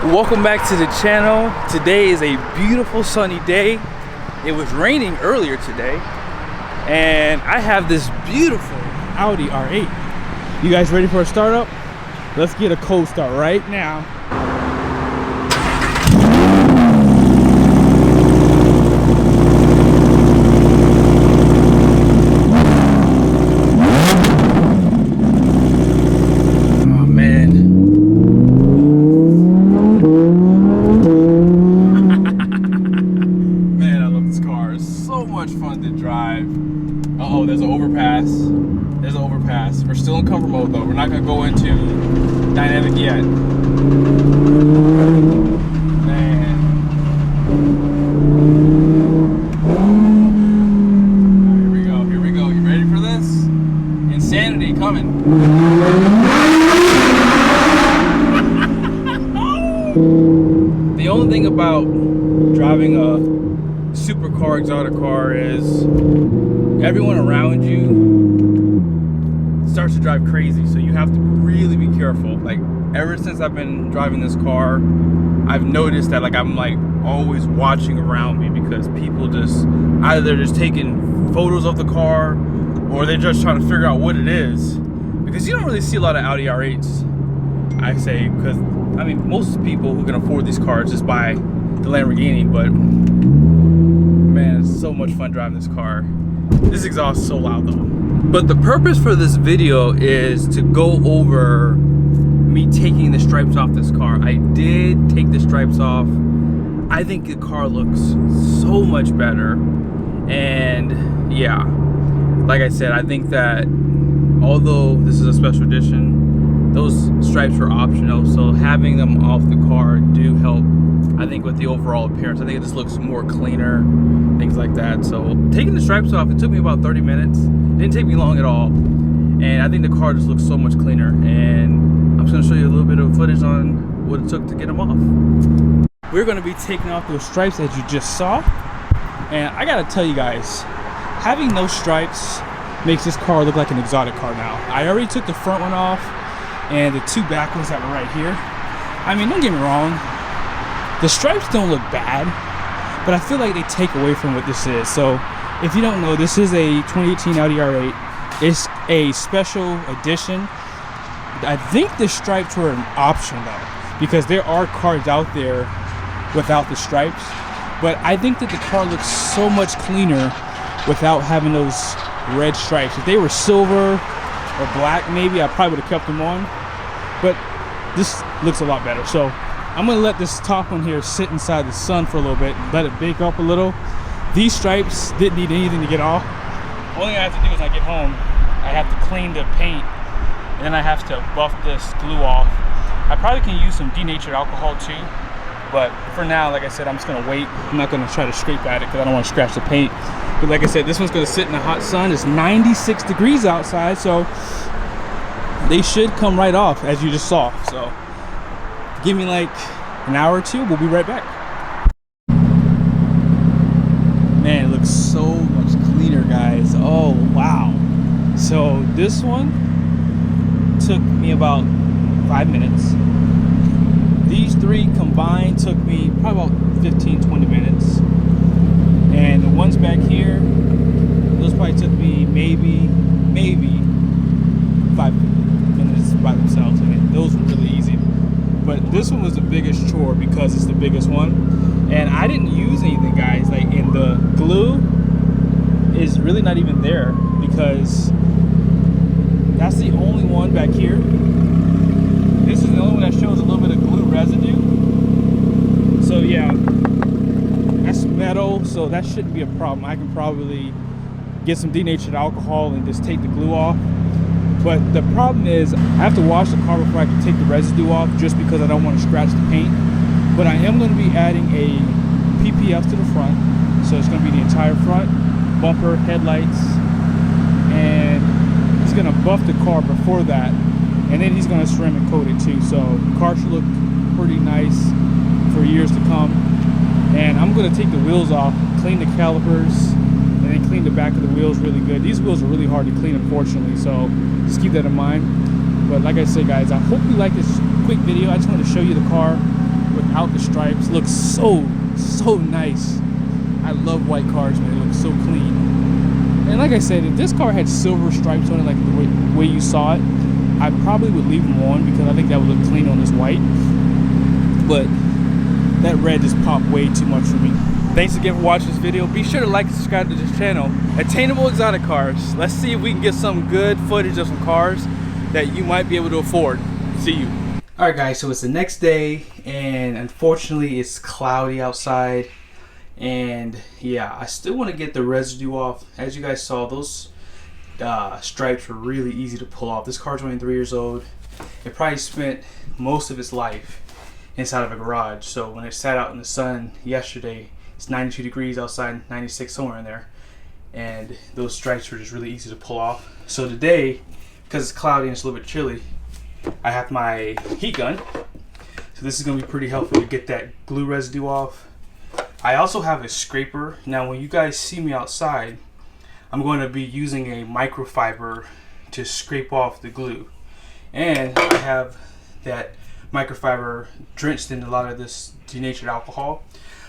Welcome back to the channel. Today is a beautiful sunny day. It was raining earlier today, and I have this beautiful Audi R8. You guys ready for a startup? Let's get a cold start right now. Oh, there's an overpass. There's an overpass. We're still in comfort mode though. We're not gonna go into dynamic yet. Man. Right, here we go. Here we go. You ready for this? Insanity coming. The only thing about driving a supercar, exotic car is everyone around you starts to drive crazy, so you have to really be careful. Like, ever since I've been driving this car, I've noticed that I'm always watching around me, because people just either they're just taking photos of the car or they're just trying to figure out what it is, because you don't really see a lot of Audi R8s, I say, because I mean most people who can afford these cars just buy the Lamborghini. But man, it's so much fun driving this car. This exhaust is so loud though. But the purpose for this video is to go over me taking the stripes off this car. I did take the stripes off. I think the car looks so much better. And yeah, like I said, I think that although this is a special edition, those stripes were optional. So having them off the car do help, I think, with the overall appearance. I think it just looks more cleaner, things like that. So taking the stripes off, it took me about 30 minutes. It didn't take me long at all. And I think the car just looks so much cleaner. And I'm just gonna show you a little bit of footage on what it took to get them off. We're gonna be taking off those stripes as you just saw. And I gotta tell you guys, having those stripes makes this car look like an exotic car now. I already took the front one off and the two back ones that were right here. I mean, don't get me wrong, the stripes don't look bad, but I feel like they take away from what this is. So if you don't know, this is a 2018 Audi R8. It's a special edition. I think the stripes were an option though, because there are cars out there without the stripes, but I think that the car looks so much cleaner without having those red stripes. If they were silver or black, maybe I probably would have kept them on, but this looks a lot better. So I'm gonna let this top one here sit inside the sun for a little bit, let it bake up a little. These stripes didn't need anything to get off. Only thing I have to do is when I get home, I have to clean the paint, and then I have to buff this glue off. I probably can use some denatured alcohol too, but for now, like I said, I'm just gonna wait. I'm not gonna try to scrape at it because I don't want to scratch the paint. But like I said, this one's gonna sit in the hot sun. It's 96 degrees outside, so they should come right off, as you just saw. So give me like an hour or two, we'll be right back. Man, it looks so much cleaner, guys. Oh wow. So this one took me about 5 minutes. These three combined took me probably about 15-20 minutes. And the ones back here, those probably took me maybe 5 minutes by themselves. I mean, those were really easy. But this one was the biggest chore because it's the biggest one. And I didn't use anything, guys. Like, in the glue is really not even there, because that's the only one back here. This is the only one that shows a little bit of glue residue. So yeah, that's metal, so that shouldn't be a problem. I can probably get some denatured alcohol and just take the glue off. But the problem is I have to wash the car before I can take the residue off, just because I don't want to scratch the paint. But I am going to be adding a PPF to the front, so it's going to be the entire front, bumper, headlights, and he's going to buff the car before that, and then he's going to ceramic coat it too. So the car should look pretty nice for years to come. And I'm going to take the wheels off, clean the calipers, and then clean the back of the wheels really good. These wheels are really hard to clean, unfortunately, so just keep that in mind. But like I said, guys, I hope you like this quick video. I just wanted to show you the car without the stripes. Looks so nice. I love white cars, man. It looks so clean. And like I said, if this car had silver stripes on it, like the way you saw it, I probably would leave them on because I think that would look clean on this white. But that red just popped way too much for me. Thanks again for watching this video. Be sure to like and subscribe to this channel. Attainable Exotic Cars. Let's see if we can get some good footage of some cars that you might be able to afford. See you. Alright guys, so it's the next day and unfortunately it's cloudy outside. And yeah, I still want to get the residue off. As you guys saw, those stripes were really easy to pull off. This car's only 3 years old. It probably spent most of its life inside of a garage. So when it sat out in the sun yesterday, it's 92 degrees outside, 96 somewhere in there, and those stripes were just really easy to pull off. So today, because it's cloudy and it's a little bit chilly, I have my heat gun. So this is going to be pretty helpful to get that glue residue off. I also have a scraper. Now when you guys see me outside, I'm going to be using a microfiber to scrape off the glue. And I have that microfiber drenched in a lot of this denatured alcohol.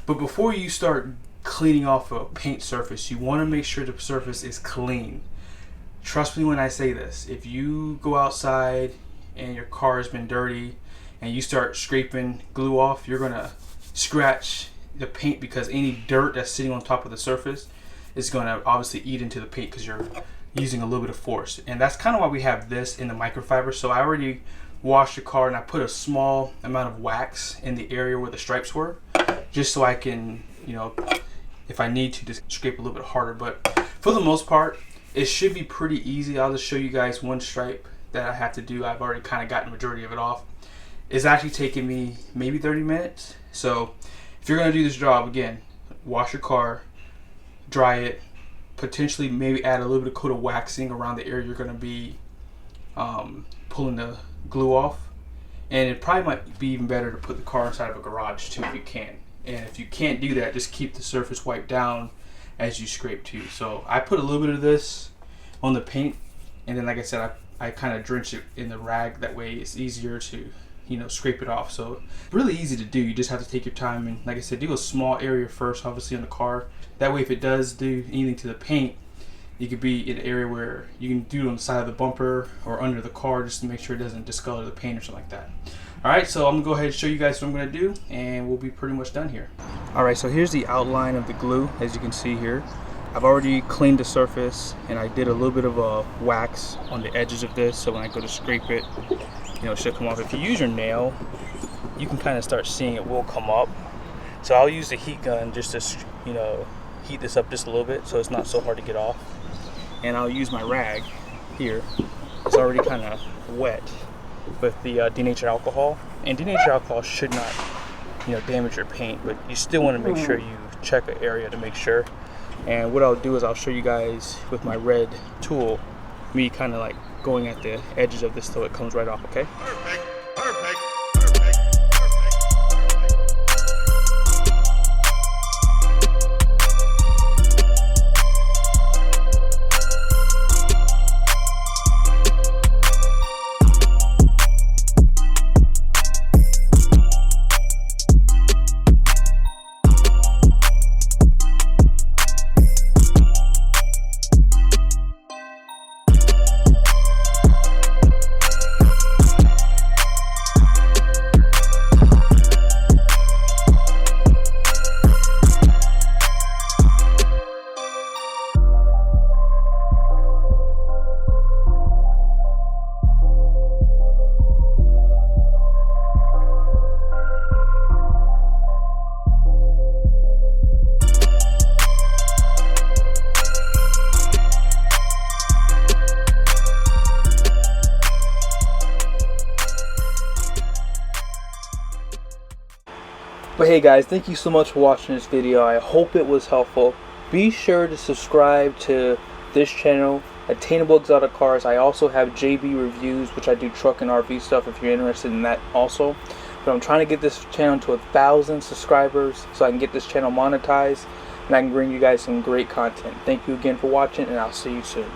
But before you start cleaning off a paint surface, you want to make sure the surface is clean. Trust me when I say this. If you go outside and your car has been dirty and you start scraping glue off, you're going to scratch the paint because any dirt that's sitting on top of the surface is going to obviously eat into the paint because you're using a little bit of force. And that's kind of why we have this in the microfiber. So I already washed the car and I put a small amount of wax in the area where the stripes were, just so I can, you know, if I need to, just scrape a little bit harder. But for the most part, it should be pretty easy. I'll just show you guys one stripe that I have to do. I've already kind of gotten the majority of it off. It's actually taking me maybe 30 minutes. So if you're going to do this job, again, wash your car, dry it, potentially maybe add a little bit of coat of waxing around the area you're going to be pulling the glue off. And it probably might be even better to put the car inside of a garage too if you can. And if you can't do that, just keep the surface wiped down as you scrape too. So I put a little bit of this on the paint, and then like I said, I kind of drench it in the rag. That way it's easier to, you know, scrape it off. So really easy to do. You just have to take your time and, like I said, do a small area first, obviously on the car. That way if it does do anything to the paint, you could be in an area where you can do it on the side of the bumper or under the car just to make sure it doesn't discolor the paint or something like that. Alright, so I'm going to go ahead and show you guys what I'm going to do, and we'll be pretty much done here. Alright, so here's the outline of the glue, as you can see here. I've already cleaned the surface, and I did a little bit of a wax on the edges of this, so when I go to scrape it, you know, it should come off. If you use your nail, you can kind of start seeing it will come up. So I'll use the heat gun just to, you know, heat this up just a little bit so it's not so hard to get off. And I'll use my rag here. It's already kind of wet with the denatured alcohol. And denatured alcohol should not, you know, damage your paint, but you still want to make sure you check an area to make sure. And what I'll do is I'll show you guys with my red tool, me kind of like going at the edges of this so it comes right off, okay? Perfect, perfect. But hey guys, thank you so much for watching this video. I hope it was helpful. Be sure to subscribe to this channel, Attainable Exotic Cars. I also have JB reviews, which I do truck and RV stuff if you're interested in that also. But I'm trying to get this channel to 1,000 subscribers so I can get this channel monetized and I can bring you guys some great content. Thank you again for watching, and I'll see you soon.